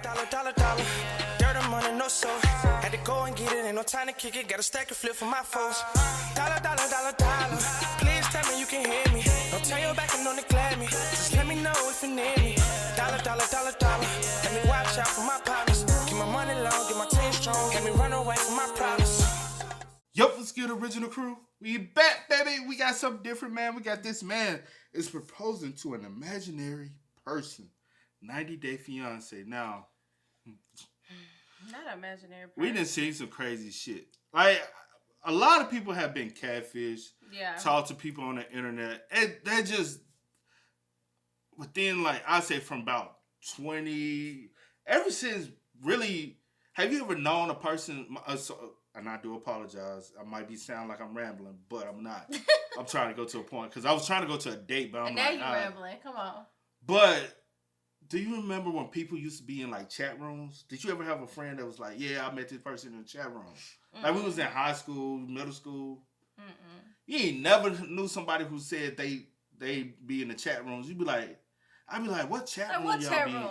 dollar. Dirt and money, no soul. Had to go and get it, ain't no time to kick it. Got a stack of flip for my foes. Dollar. Please tell me you can hear me. Don't turn your back and don't neglect me. Just let me know if you need me. Dollar. Let me watch out for my partners. Keep my money long, get my team strong. Let me run away from my problems. Yup, let's get original crew. We back, baby. We got something different, man. We got this man is proposing to an imaginary person. 90-day fiance. Now, not imaginary person. We done seen some crazy shit. Like, a lot of people have been catfished. Yeah. Talk to people on the internet. And they're just within, like, I'd say from about 20, ever since really, have you ever known a person, and I do apologize, I might be sound like I'm rambling, but I'm not. I'm trying to go to a point, because I was trying to go to a date, but I'm and like, now you're rambling, come on. But, do you remember when people used to be in, like, chat rooms? Did you ever have a friend that was like, yeah, I met this person in the chat room? Like, we was in high school, middle school. You ain't never knew somebody who said they be in the chat rooms. You'd be like, I'd be like, what chat room y'all be in?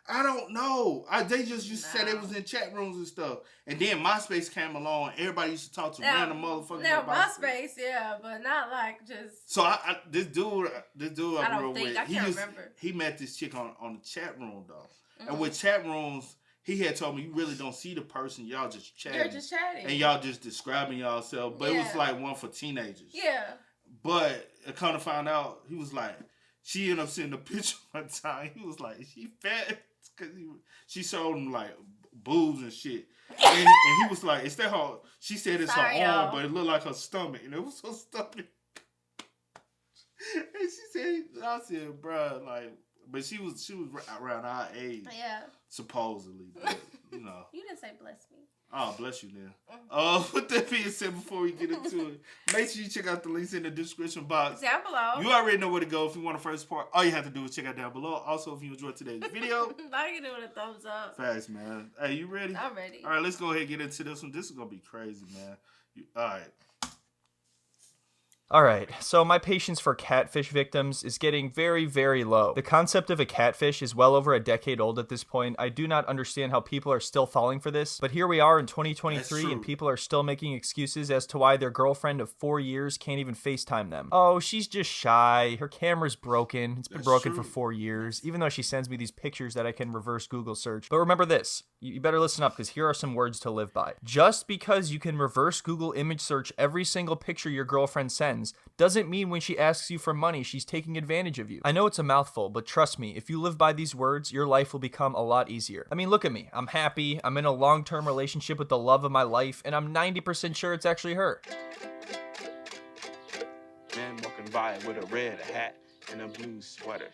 I don't know. They just used to say they was in chat rooms and stuff. And then MySpace came along. Everybody used to talk to random motherfuckers. Now MySpace, yeah, but not like just. So this dude I grew up with, I can't remember. He met this chick on the chat room though. And with chat rooms, he had told me you really don't see the person. Y'all just chatting. You're just chatting. And y'all just describing y'allself. But it was like one for teenagers. Yeah. But I kind of found out he was like, she ended up seeing the picture one time. He was like, she fat. Cause she showed him like boobs and shit, and he was like, "Is that her?" She said it's her arm, but it looked like her stomach, and it was her stomach. And she said, "I said, bruh, like," but she was around our age, yeah, supposedly, but you know. You didn't say bless me. Oh, bless you, then. With that being said, before we get into it, make sure you check out the links in the description box. Down below. You already know where to go if you want the first part. All you have to do is check out down below. Also, if you enjoyed today's video, I can do it a thumbs up. Facts, man. Hey, you ready? I'm ready. All right, let's go ahead and get into this one. This is going to be crazy, man. All right. Alright, so my patience for catfish victims is getting very, very low. The concept of a catfish is well over a decade old at this point. I do not understand how people are still falling for this, but here we are in 2023 and people are still making excuses as to why their girlfriend of 4 years can't even FaceTime them. Oh, she's just shy. Her camera's broken. It's been broken for 4 years, even though she sends me these pictures that I can reverse Google search. But remember this. You better listen up because here are some words to live by. Just because you can reverse Google image search every single picture your girlfriend sends doesn't mean when she asks you for money, she's taking advantage of you. I know it's a mouthful, but trust me, if you live by these words, your life will become a lot easier. I mean, look at me. I'm happy. I'm in a long-term relationship with the love of my life, and I'm 90% sure it's actually her. Man walking by with a red hat and a blue sweater.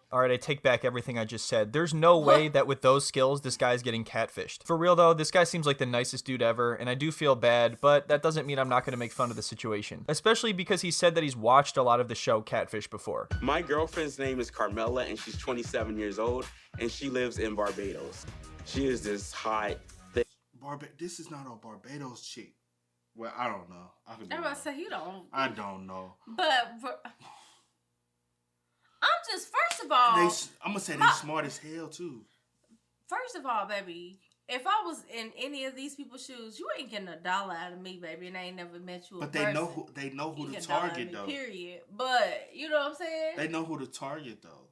Alright, I take back everything I just said. There's no way that with those skills, this guy's getting catfished. For real though, this guy seems like the nicest dude ever, and I do feel bad, but that doesn't mean I'm not going to make fun of the situation. Especially because he said that he's watched a lot of the show Catfish before. My girlfriend's name is Carmela, and she's 27 years old, and she lives in Barbados. She is this hot, thick... This is not a Barbados chick. Well, I don't know. I'm about to say, you don't. I don't know. But... I'm just, first of all... I'm going to say they're smart as hell, too. First of all, baby, if I was in any of these people's shoes, you ain't getting $1 out of me, baby, and I ain't never met you in person. But they know who to target, though. Period. But, you know what I'm saying? They know who to target, though.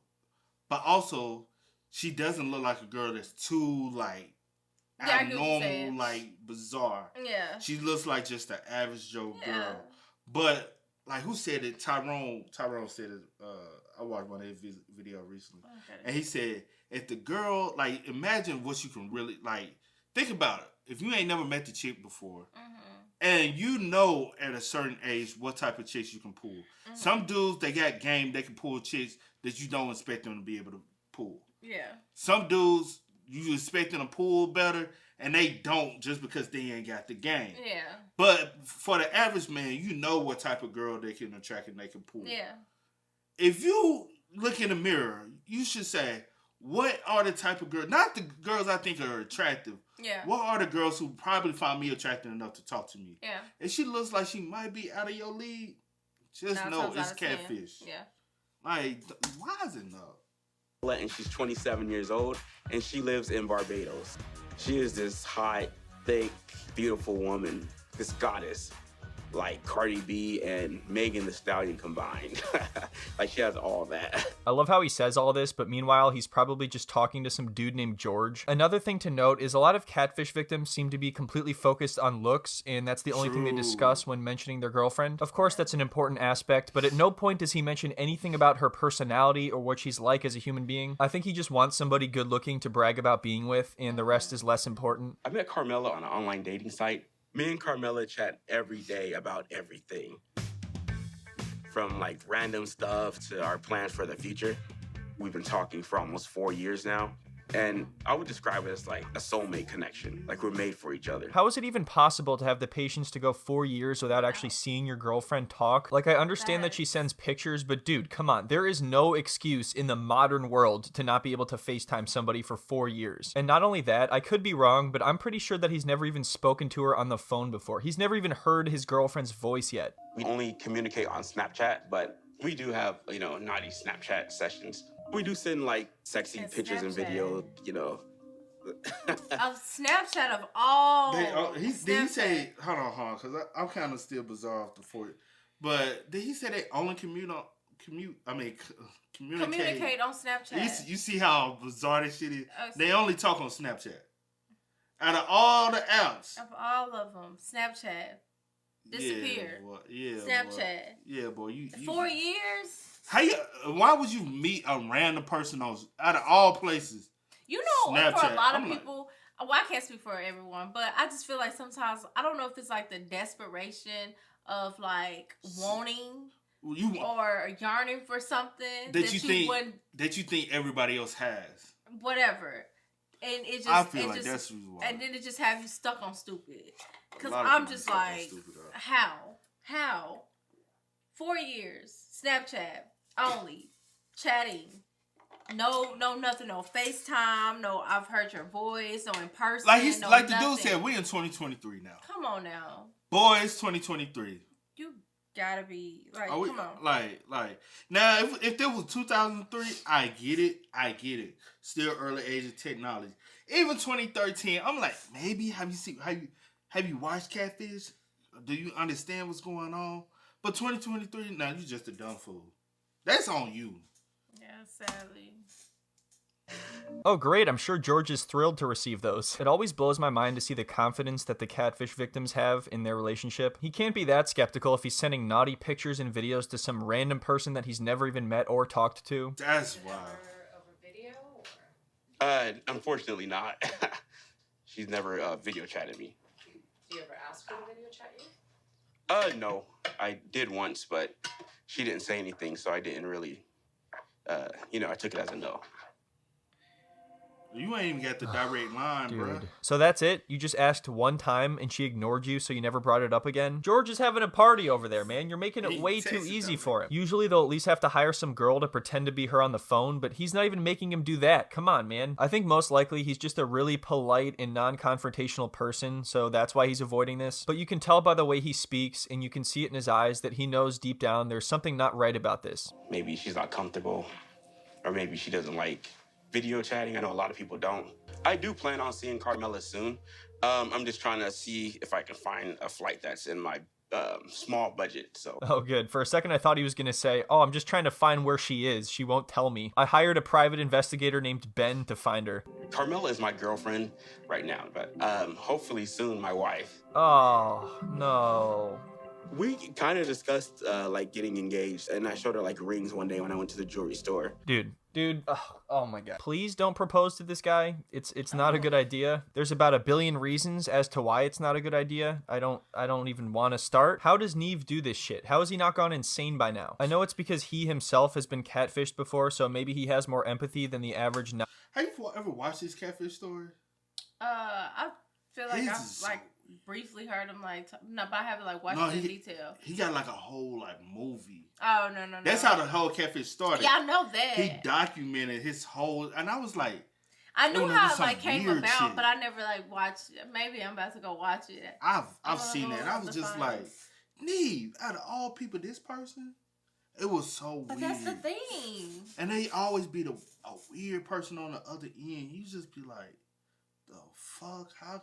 But also, she doesn't look like a girl that's too, like, abnormal, like, bizarre. Yeah. She looks like just an average Joe girl. But, like, who said it? Tyrone said it, I watched one of his video recently. Okay. And he said, if the girl, like, imagine what you can really, like, think about it. If you ain't never met the chick before, and you know at a certain age what type of chicks you can pull. Some dudes, they got game, they can pull chicks that you don't expect them to be able to pull. Yeah. Some dudes, you expect them to pull better, and they don't just because they ain't got the game. Yeah. But for the average man, you know what type of girl they can attract and they can pull. Yeah. If you look in the mirror, you should say, what are the type of girls, not the girls I think are attractive. Yeah. What are the girls who probably find me attractive enough to talk to me? Yeah. If she looks like she might be out of your league, just know it's catfish. Yeah. Like, why is it no? and she's 27 years old, and she lives in Barbados. She is this hot, thick, beautiful woman, this goddess, like Cardi B and Megan Thee Stallion combined. Like, she has all that. I love how he says all this, but meanwhile, he's probably just talking to some dude named George. Another thing to note is a lot of catfish victims seem to be completely focused on looks, and that's the only thing they discuss when mentioning their girlfriend. Of course, that's an important aspect, but at no point does he mention anything about her personality or what she's like as a human being. I think he just wants somebody good looking to brag about being with, and the rest is less important. I met Carmela on an online dating site. Me and Carmela chat every day about everything. From like random stuff to our plans for the future. We've been talking for almost 4 years now. And I would describe it as like a soulmate connection. Like, we're made for each other. How is it even possible to have the patience to go 4 years without actually seeing your girlfriend talk? Like, I understand that she sends pictures, but dude, come on. There is no excuse in the modern world to not be able to FaceTime somebody for 4 years. And not only that, I could be wrong, but I'm pretty sure that he's never even spoken to her on the phone before. He's never even heard his girlfriend's voice yet. We only communicate on Snapchat, but we do have, naughty Snapchat sessions. We do send like sexy pictures and video, Of Snapchat of all. Did he say, hold on, because I'm kind of still bizarre off the fort. But did he say they only communicate on Snapchat? You see how bizarre this shit is? They only talk on Snapchat. Out of all the apps. Of all of them, Snapchat disappeared. Snapchat. Boy. Yeah, boy. You 4 years? Why would you meet a random person out of all places? Snapchat. For a lot of people, well, I can't speak for everyone, but I just feel like sometimes, I don't know if it's like the desperation of like wanting or yearning for something that you think everybody else has. Whatever. And it just, I feel like that's why. And then it just have you stuck on stupid. Because I'm just like, how? 4 years, Snapchat only, chatting, no nothing, no FaceTime, no I've heard your voice, no in person, like the dude said, we in 2023 now. Come on now, boys, 2023. You gotta be like, come on. Like now, if there was 2003, I get it. Still early age of technology. Even 2013, I'm like, maybe have you watched Catfish? Do you understand what's going on? But 2023, now you just a dumb fool. That's on you. Yeah, sadly. Oh, great. I'm sure George is thrilled to receive those. It always blows my mind to see the confidence that the catfish victims have in their relationship. He can't be that skeptical if he's sending naughty pictures and videos to some random person that he's never even met or talked to. That's wild. Over video? Or? Unfortunately not. She's never video chatted me. Do you ever ask her to video chat you? No. I did once, but she didn't say anything, so I didn't really, I took it as a no. You ain't even got the direct line, Dude. bro. So that's it? You just asked one time and she ignored you, so you never brought it up again? George is having a party over there, man. You're making it way too easy for him. Usually they'll at least have to hire some girl to pretend to be her on the phone, but he's not even making him do that. Come on, man. I think most likely he's just a really polite and non-confrontational person, so that's why he's avoiding this. But you can tell by the way he speaks, and you can see it in his eyes that he knows deep down there's something not right about this. Maybe she's not comfortable, or maybe she doesn't like video chatting. I know a lot of people don't. I do plan on seeing Carmela soon. I'm just trying to see if I can find a flight that's in my small budget. So. Oh, good. For a second, I thought he was going to say, oh, I'm just trying to find where she is. She won't tell me. I hired a private investigator named Ben to find her. Carmela is my girlfriend right now, but hopefully soon my wife. Oh, no. We kind of discussed getting engaged, and I showed her like rings one day when I went to the jewelry store. Dude, oh my God. Please don't propose to this guy. It's not a good idea. There's about a billion reasons as to why it's not a good idea. I don't even want to start. How does Neve do this shit? How has he not gone insane by now? I know it's because he himself has been catfished before, so maybe he has more empathy than the average. Have you ever watched this Catfish story? I feel like I've briefly heard him but I haven't watched it in detail. He got like a whole movie. Oh no. That's how the whole Catfish started. Yeah, I know that. He documented his whole, and I was like, I knew how it came about, shit. but I never watched it. Maybe I'm about to go watch it. I've seen that. And I was just like, Neve, out of all people, this person? It was so But weird. that's the thing. And they always be a weird person on the other end. You just be like, the fuck? How?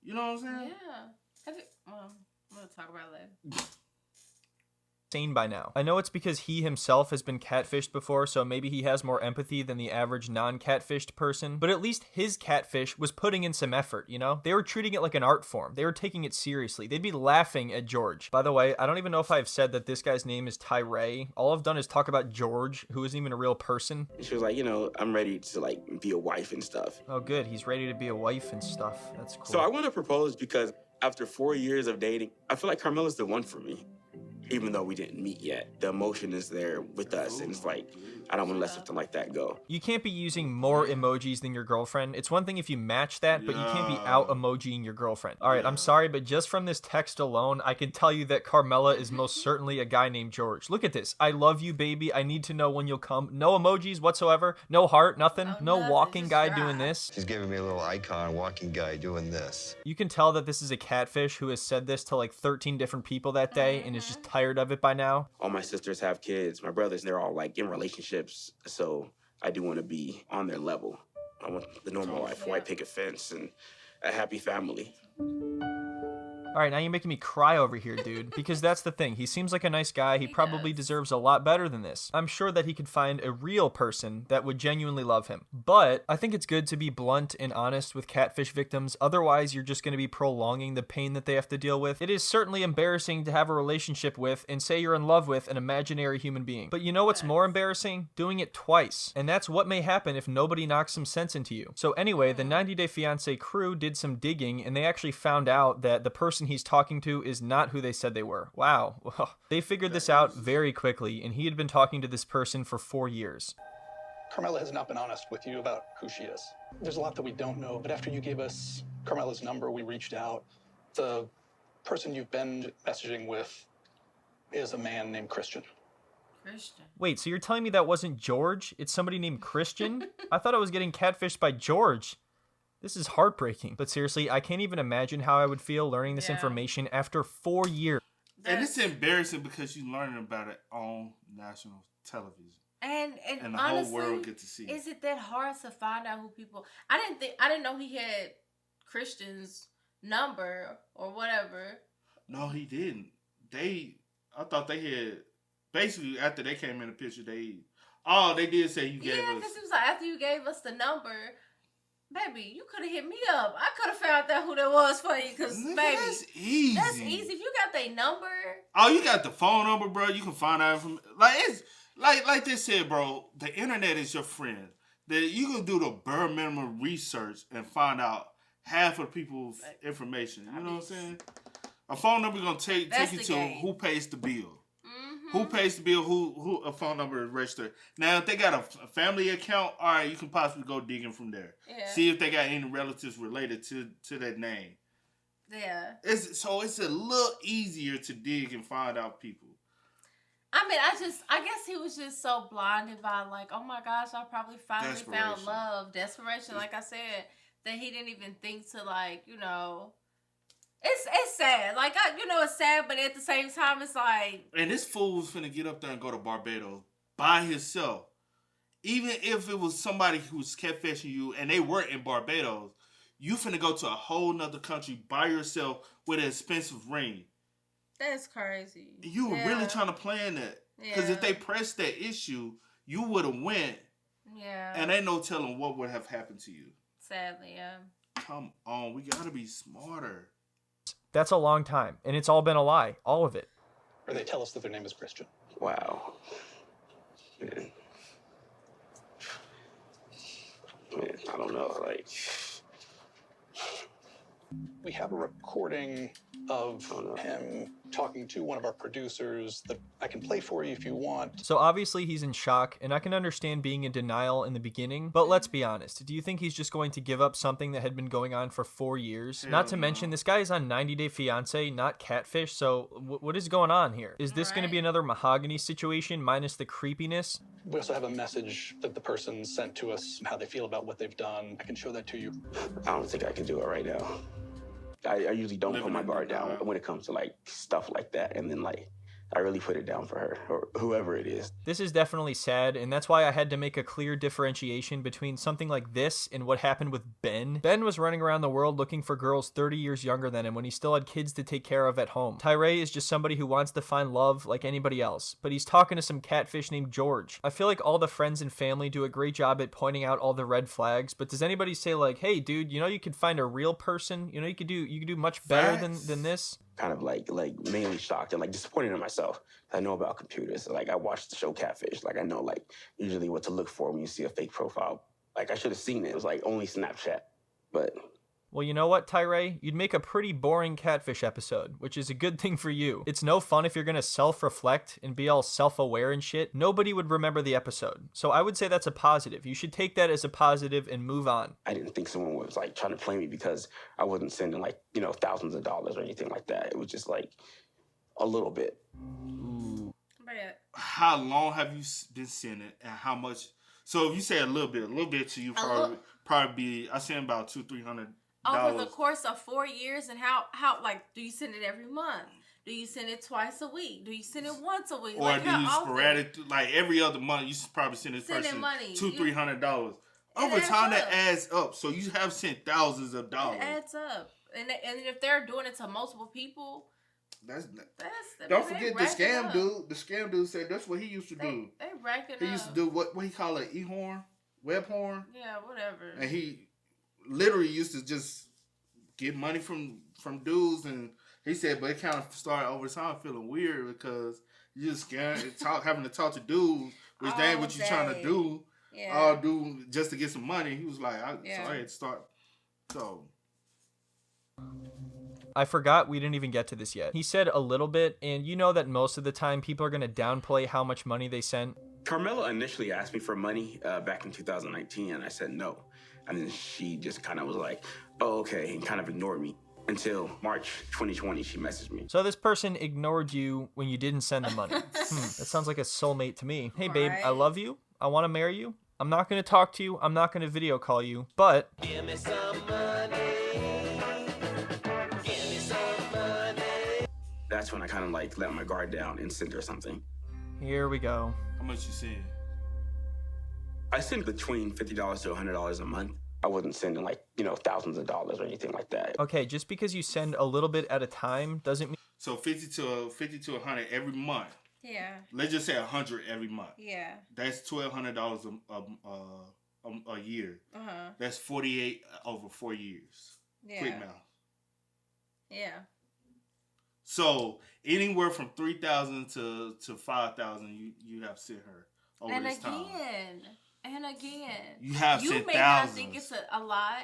You know what I'm saying? Yeah. Well, I'm going to talk about it later. Insane by now. I know it's because he himself has been catfished before, so maybe he has more empathy than the average non-catfished person, but at least his catfish was putting in some effort, you know? They were treating it like an art form. They were taking it seriously. They'd be laughing at George. By the way, I don't even know if I've said that this guy's name is Tyree. All I've done is talk about George, who isn't even a real person. She was like, you know, I'm ready to like be a wife and stuff. Oh good, he's ready to be a wife and stuff. That's cool. So I want to propose because after 4 years of dating, I feel like Carmela's the one for me. Even though we didn't meet yet, the emotion is there with us, and it's like, I don't want to let something like that go. You can't be using more emojis than your girlfriend. It's one thing if you match that, but you can't be out emojiing your girlfriend. All right, I'm sorry, but just from this text alone, I can tell you that Carmela is most certainly a guy named George. Look at this. I love you, baby. I need to know when you'll come. No emojis whatsoever. No heart, nothing. No nothing, walking just guy dry. doing this. She's giving me a little icon walking guy doing this. You can tell that this is a catfish who has said this to like 13 different people that day and is just tired of it by now. All my sisters have kids. My brothers, they're all like in relationships. So I do want to be on their level. I want the normal life, white picket fence, and a happy family. All right, now you're making me cry over here, dude. Because that's the thing. He seems like a nice guy. He probably deserves a lot better than this. I'm sure that he could find a real person that would genuinely love him. But I think it's good to be blunt and honest with catfish victims. Otherwise, you're just going to be prolonging the pain that they have to deal with. It is certainly embarrassing to have a relationship with and say you're in love with an imaginary human being. But you know what's more embarrassing? Doing it twice. And that's what may happen if nobody knocks some sense into you. So anyway, the 90 Day Fiancé crew did some digging and they actually found out that the person he's talking to is not who they said they were. Wow. They figured this out very quickly, and he had been talking to this person for 4 years. Carmela has not been honest with you about who she is. There's a lot that we don't know, but after you gave us Carmela's number, we reached out. The person you've been messaging with is a man named Christian. Christian. Wait, so you're telling me that wasn't George? It's somebody named Christian? I thought I was getting catfished by George. This is heartbreaking. But seriously, I can't even imagine how I would feel learning this information after 4 years. And it's embarrassing because you're learning about it on national television. And the honestly, whole world get to see. Is it that hard to find out who people? I didn't know he had Christian's number or whatever. No, he didn't. I thought they had, basically after they came in the picture, they did say you gave us. Yeah, because it was like after you gave us the number. Baby, you could have hit me up. I could have found out who that was for you, because, baby, that's easy. That's easy. If you got their number. Oh, you got the phone number, bro. You can find out from, it's like they said, bro. The internet is your friend. That you can do the bare minimum research and find out half of people's information. You know what I'm saying? A phone number gonna take you to who pays the bill. Who pays the bill? Who a phone number is registered. Now, if they got a family account, all right, you can possibly go digging from there. Yeah. See if they got any relatives related to that name. Yeah. It's a little easier to dig and find out people. I mean, I guess he was just so blinded by like, oh my gosh, I probably finally found love, desperation, like I said, that he didn't even think to like, you know. It's sad. Like, it's sad, but at the same time, it's like... And this fool was finna get up there and go to Barbados by himself. Even if it was somebody who's catfishing you and they were in Barbados, you finna go to a whole nother country by yourself with an expensive ring. That's crazy. You were really trying to plan that. Because if they pressed that issue, you would have went. Yeah. And ain't no telling what would have happened to you. Sadly, yeah. Come on. We gotta be smarter. That's a long time, and it's all been a lie, all of it. Or they tell us that their name is Christian. Wow. Man, I don't know, like... We have a recording of him talking to one of our producers that I can play for you if you want. So obviously he's in shock, and I can understand being in denial in the beginning, but let's be honest. Do you think he's just going to give up something that had been going on for 4 years? Not to mention, this guy is on 90 Day Fiancé, not Catfish, so what is going on here? Is this going to be another mahogany situation minus the creepiness? We also have a message that the person sent to us, how they feel about what they've done. I can show that to you. I don't think I can do it right now. I usually don't put my guard down when it comes to like stuff like that, and then like I really put it down for her or whoever it is. This is definitely sad, and that's why I had to make a clear differentiation between something like this and what happened with Ben. Ben was running around the world looking for girls 30 years younger than him when he still had kids to take care of at home. Tyree is just somebody who wants to find love like anybody else, but he's talking to some catfish named George. I feel like all the friends and family do a great job at pointing out all the red flags, but does anybody say like, hey dude, you know you could find a real person, you know you could do much better than this? Kind of like mainly shocked and like disappointed in myself. I know about computers. Like I watched the show Catfish. Like I know like usually what to look for when you see a fake profile. Like I should have seen it. It was like only Snapchat. But well, you know what, Tyree? You'd make a pretty boring Catfish episode, which is a good thing for you. It's no fun if you're gonna self-reflect and be all self-aware and shit. Nobody would remember the episode. So I would say that's a positive. You should take that as a positive and move on. I didn't think someone was like trying to play me because I wasn't sending like, you know, thousands of dollars or anything like that. It was just like a little bit. How long have you been sending and how much? So if you say a little bit to you probably be, I send about $200-300. Over the course of 4 years, and how like do you send it every month? Do you send it twice a week? Do you send it once a week? Or like do you sporadic, like every other month? You probably send this person $200-300. Over time, that adds up. So you have sent thousands of dollars. It adds up, and if they're doing it to multiple people, don't forget the scam dude. The scam dude said that's what he used to do. They racking up. He used to do what he call it, e-horn, web horn. Yeah, whatever. And he literally used to just get money from dudes, and he said, but it kind of started over time feeling weird because you just having to talk to dudes, which they ain't what you trying to do. Yeah. All do just to get some money. He was like, so I had to start. So I forgot we didn't even get to this yet. He said a little bit, and you know that most of the time people are going to downplay how much money they sent. Carmela initially asked me for money back in 2019, and I said no. And then she just kind of was like, oh, okay, and kind of ignored me. Until March 2020, she messaged me. So this person ignored you when you didn't send the money. That sounds like a soulmate to me. Hey, babe, I love you. I want to marry you. I'm not going to talk to you. I'm not going to video call you. But give me some money. Give me some money. That's when I kind of like let my guard down and sent her something. Here we go. How much you send? I sent between $50 to $100 a month. I wasn't sending like, you know, thousands of dollars or anything like that. Okay, just because you send a little bit at a time doesn't mean... So 50 to 100 every month. Yeah. Let's just say 100 every month. Yeah. That's $1,200 a year. That's 48 over 4 years. Yeah. Quick math. Yeah. So anywhere from 3,000 to 5,000, you have sent her over this time. And again, you have you sent may thousands. not think it's a lot,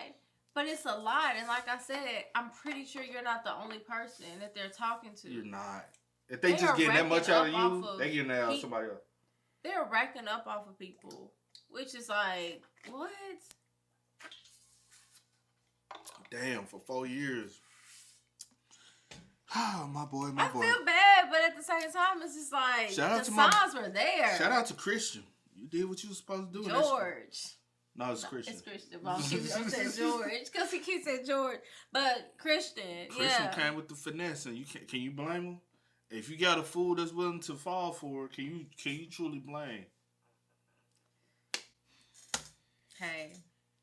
but it's a lot. And like I said, I'm pretty sure you're not the only person that they're talking to. You're not. If they just getting that much out of you, they getting that out of somebody else. They're racking up off of people, which is like, what? Damn, for 4 years. Oh, my boy. I feel bad, but at the same time, it's just like the signs were there. Shout out to Christian. You did what you were supposed to do. George. No, it's Christian. It's Christian. Mom keeps saying George because he keeps saying George. But Christian came with the finesse, and can you blame him? If you got a fool that's willing to fall for it, can you truly blame? Hey.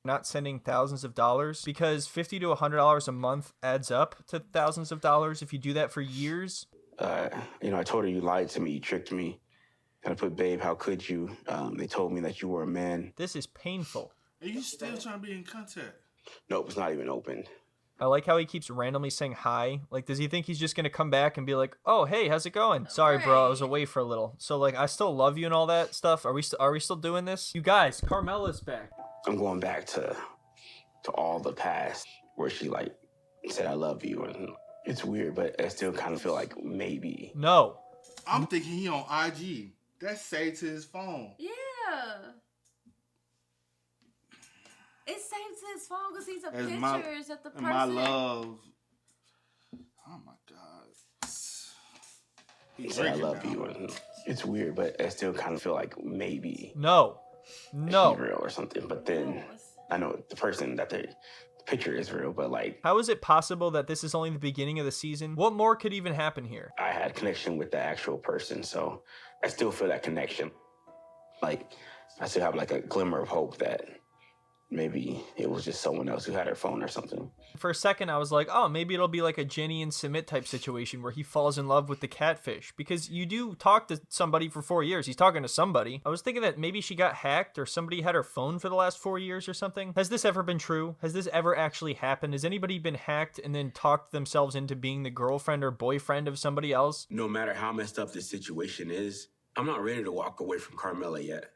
Not sending thousands of dollars because $50 to $100 a month adds up to thousands of dollars if you do that for years. You know, I told her you lied to me, you tricked me. And I put, babe, how could you? They told me that you were a man. This is painful. Are you still trying to be in contact? Nope, it's not even open. I like how he keeps randomly saying hi. Like, does he think he's just going to come back and be like, oh, hey, how's it going? Sorry, bro, I was away for a little. So, like, I still love you and all that stuff. Are we still doing this? You guys, Carmela's back. I'm going back to all the past where she, like, said I love you. And it's weird, but I still kind of feel like maybe. No. I'm thinking he on IG. That's saved to his phone. Yeah. It's saved to his phone because he's a pictures of the person. My love. Oh my God. He said I love you. And it's weird, but I still kind of feel like maybe. No. He's real or something. But then I know the person that picture is real, but like, how is it possible that this is only the beginning of the season? What more could even happen here? I had connection with the actual person, so I still feel that connection. Like, I still have like a glimmer of hope that maybe it was just someone else who had her phone or something. For a second, I was like, oh, maybe it'll be like a Jenny and Submit type situation where he falls in love with the catfish. Because you do talk to somebody for 4 years. He's talking to somebody. I was thinking that maybe she got hacked or somebody had her phone for the last 4 years or something. Has this ever been true? Has this ever actually happened? Has anybody been hacked and then talked themselves into being the girlfriend or boyfriend of somebody else? No matter how messed up this situation is, I'm not ready to walk away from Carmela yet.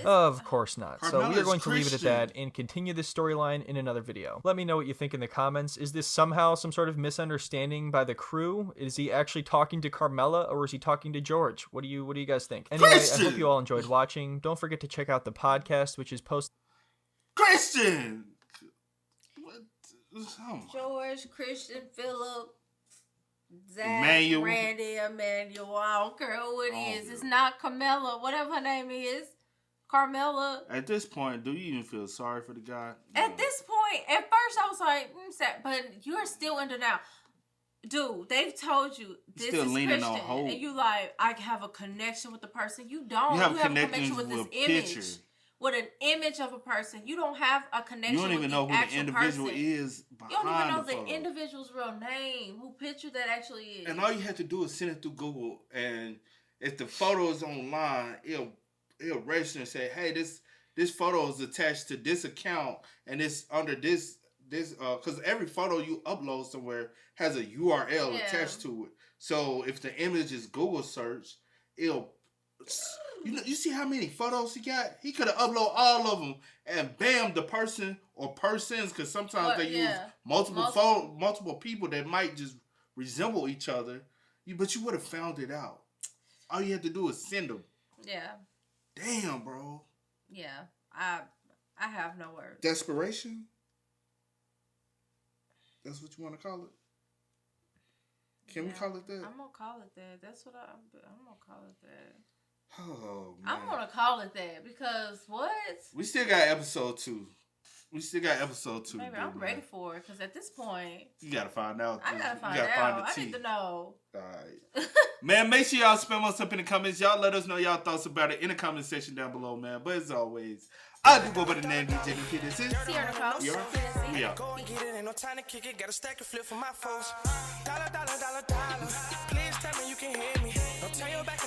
Of course not. So Carmela we are going is to leave it at Christian. that and continue this storyline in another video. Let me know what you think in the comments. Is this somehow some sort of misunderstanding by the crew? Is he actually talking to Carmela or is he talking to George? What do you guys think? Anyway, I hope you all enjoyed watching. Don't forget to check out the podcast, which is posted. Christian. What? Oh. George, Christian, Philip, Zach, Emmanuel. Randy, Emmanuel. I don't care who it is. It's not Carmela, whatever her name is. Carmela. At this point, do you even feel sorry for the guy? At this point, at first I was like, sad, but you're still in denial. Dude, they've told you this still is leaning Christian. on hope. And you like, I have a connection with the person. You don't. You have a connections connection with this with image. picture. With an image of a person. You don't have a connection You don't even with know the who the actual individual person. is behind You don't even know the photo. the individual's real name, who picture that actually is. And all you have to do is send it through Google, and if the photo is online, it'll register and say, hey, this photo is attached to this account, and it's under this because every photo you upload somewhere has a URL attached to it. So if the image is Google search, you see how many photos he got? He could have uploaded all of them, and bam, the person or persons, because sometimes they use multiple people that might just resemble each other. But you would have found it out. All you have to do is send them. Yeah. Damn, bro. Yeah. I have no words. Desperation? That's what you want to call it? Can we call it that? I'm gonna call it that. That's what I'm gonna call it that. Oh, man. I'm gonna call it that because what? We still got episode 2. Maybe I'm ready for it because at this point, you gotta find out. I gotta find Find out. the I tea. need to know. All right. Man, make sure y'all spam us up in the comments. Y'all let us know y'all thoughts about it in the comment section down below, man. But as always, I do go by the name DJ Nikki. This is Sierra Nicole. We are. Go and get it, ain't no time to kick it. Got a stack of flip for my folks. Dollar, dollar, dollar, dollar. Please tell me you can hear me. Don't turn your back